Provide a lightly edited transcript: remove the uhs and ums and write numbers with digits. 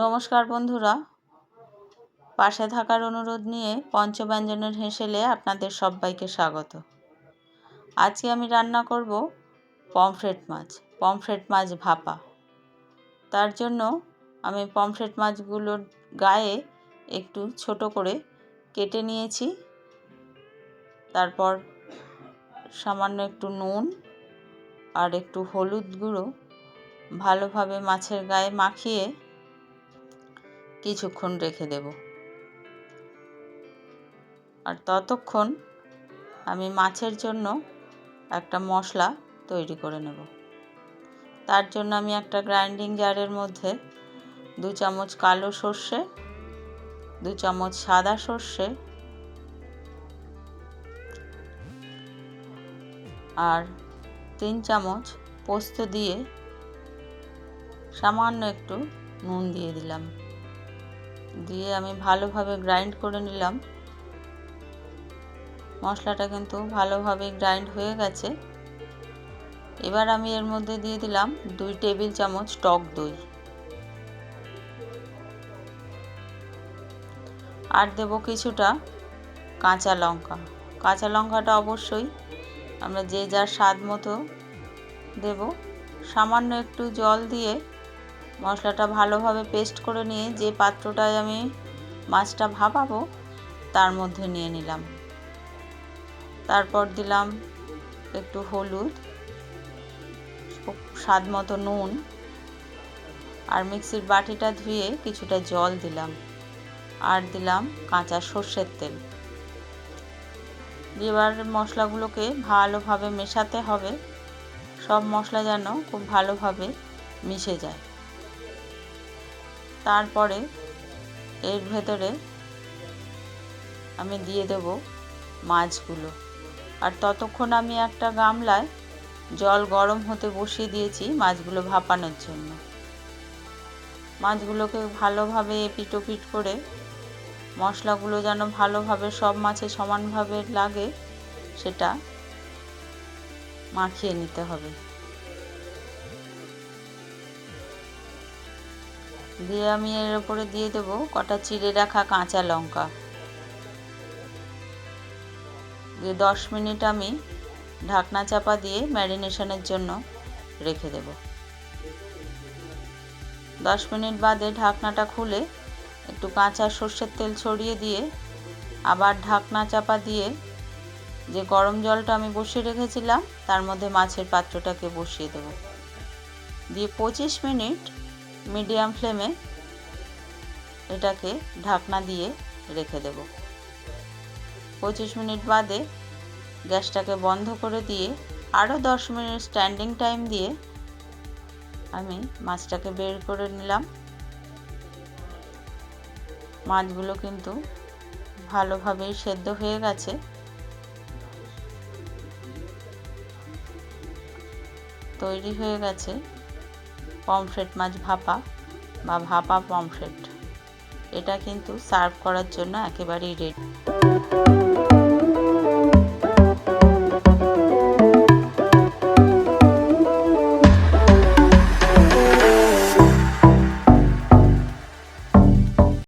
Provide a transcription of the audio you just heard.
নমস্কার বন্ধুরা, পাশে থাকার অনুরোধ নিয়ে পঞ্চব্যঞ্জনের হেসেলে আপনাদের সবাইকে স্বাগত। আজকে আমি রান্না করব পমফ্রেট মাছ ভাপা। তার জন্য আমি পমফ্রেট মাছগুলোর গায়ে একটু ছোট করে কেটে নিয়েছি। তারপর সামান্য একটু নুন আর একটু হলুদ গুঁড়ো ভালোভাবে মাছের গায়ে মাখিয়ে কিছুক্ষণ রেখে দেব। আর ততক্ষণ আমি মাছের জন্য একটা মশলা তৈরি করে নেব। তার জন্য আমি একটা গ্রাইন্ডিং জারের মধ্যে 2 চামচ কালো সর্ষে, 2 চামচ সাদা সর্ষে আর 3 চামচ পোস্ত দিয়ে সামান্য একটু নুন দিয়ে দিলাম। দিয়ে আমি ভালোভাবে গ্রাইন্ড করে নিলাম। মশলাটা কিন্তু ভালোভাবে গ্রাইন্ড হয়ে গেছে। এবার আমি এর মধ্যে দিয়ে দিলাম 2 টেবিল চামচ টক দই আর দেব কিছুটা কাঁচা লঙ্কা। কাঁচা লঙ্কাটা অবশ্যই আমরা যে যার স্বাদ মতো দেব। সামান্য একটু জল দিয়ে মশলাটা ভালোভাবে পেস্ট করে নিয়ে যে পাত্রটায় আমি মাছটা ভাপাবো তার মধ্যে নিয়ে নিলাম। তারপর দিলাম একটু হলুদ, স্বাদ মতো নুন আর মিক্সির বাটিটা ধুয়ে কিছুটা জল দিলাম আর দিলাম কাঁচা সর্ষের তেল। এবার মশলাগুলোকে ভালোভাবে মেশাতে হবে, সব মশলা যেন খুব ভালোভাবে মিশে যায়। তারপরে এর ভেতরে আমি দিয়ে দেব মাছগুলো। আর ততক্ষণ আমি একটা গামলায় জল গরম হতে বসিয়ে দিয়েছি মাছগুলো ভাপানোর জন্য। মাছগুলোকে ভালোভাবে এপিট ওপিট করে মশলাগুলো যেন ভালোভাবে সব মাছে সমানভাবে লাগে সেটা মাখিয়ে নিতে হবে। দিয়ে আমি এর উপরে দিয়ে দেব কটা চিড়ে রাখা কাঁচা লঙ্কা। দিয়ে 10 মিনিট আমি ঢাকনা চাপা দিয়ে ম্যারিনেশনের জন্য রেখে দেব। 10 মিনিট বাদে ঢাকনাটা খুলে একটু কাঁচা সর্ষের তেল ছড়িয়ে দিয়ে আবার ঢাকনা চাপা দিয়ে যে গরম জলটা আমি বসিয়ে রেখেছিলাম তার মধ্যে মাছের পাত্রটাকে বসিয়ে দেব। দিয়ে 25 মিনিট মিডিয়াম ফ্লেমে এটাকে ঢাকনা দিয়ে রেখে দেব। 25 মিনিট বাদে গ্যাসটাকে বন্ধ করে দিয়ে আরও 10 মিনিট স্ট্যান্ডিং টাইম দিয়ে আমি মাছটাকে বের করে নিলাম। মাছগুলো কিন্তু ভালোভাবেই সেদ্ধ হয়ে গেছে। তৈরি হয়ে গেছে পমফ্রেট মাছ ভাপা বা ভাপা পমফ্রেট। এটা কিন্তু সার্ভ করার জন্য একেবারেই রেডি।